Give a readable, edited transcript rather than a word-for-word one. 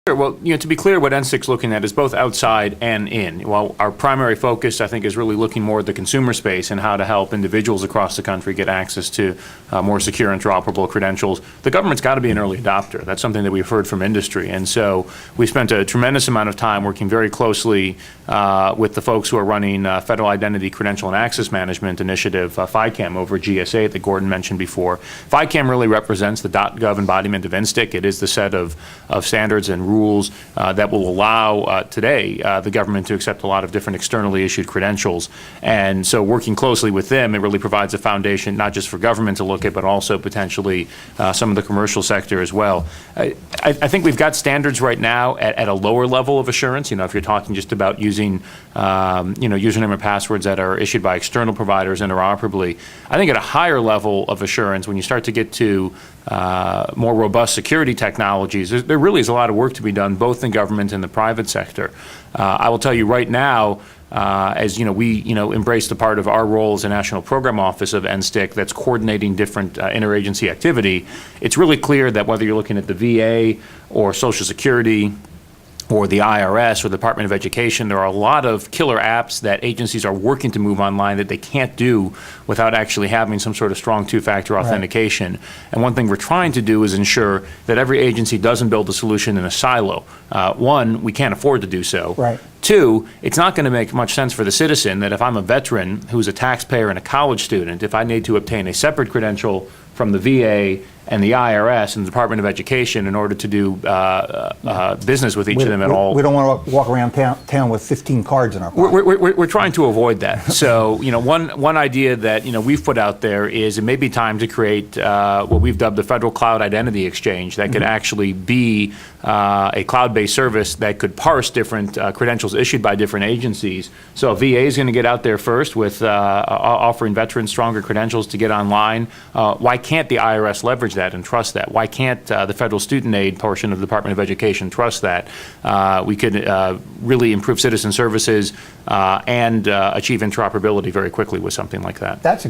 Sure. Well, to be clear, what NSTIC's looking at is both outside and in. While our primary focus, I think, is really looking more at the consumer space and how to help individuals across the country get access to more secure, interoperable credentials, the government's got to be an early adopter. That's something that we've heard from industry. And so we spent a tremendous amount of time working very closely with the folks who are running Federal Identity Credential and Access Management Initiative, FICAM, over at GSA that Gordon mentioned before. FICAM really represents the .gov embodiment of NSTIC. It is the set of standards and rules that will allow today the government to accept a lot of different externally issued credentials. And so working closely with them, it really provides a foundation not just for government to look at, but also potentially some of the commercial sector as well. I think we've got standards right now at a lower level of assurance. If you're talking just about using username and passwords that are issued by external providers interoperably. I think at a higher level of assurance, when you start to get to more robust security technologies, there really is a lot of work to be done both in government and the private sector. I will tell you right now, as we embrace the part of our role as a National Program Office of NSTIC that's coordinating different interagency activity, it's really clear that whether you're looking at the VA or Social Security or the IRS or the Department of Education, there are a lot of killer apps that agencies are working to move online that they can't do without actually having some sort of strong two-factor authentication. Right. And one thing we're trying to do is ensure that every agency doesn't build a solution in a silo. One, we can't afford to do so. Right. Two, it's not going to make much sense for the citizen that if I'm a veteran who's a taxpayer and a college student, if I need to obtain a separate credential from the VA and the IRS and the Department of Education in order to do business with each of them at all. We don't want to walk around town with 15 cards in our pocket. We're trying to avoid that. So, one idea that, we've put out there is it may be time to create what we've dubbed the Federal Cloud Identity Exchange that could actually be a cloud-based service that could parse different credentials issued by different agencies. So VA is going to get out there first with offering veterans stronger credentials to get online. Why can't the IRS leverage that and trust that? Why can't the federal student aid portion of the Department of Education trust that? We could really improve citizen services and achieve interoperability very quickly with something like that. That's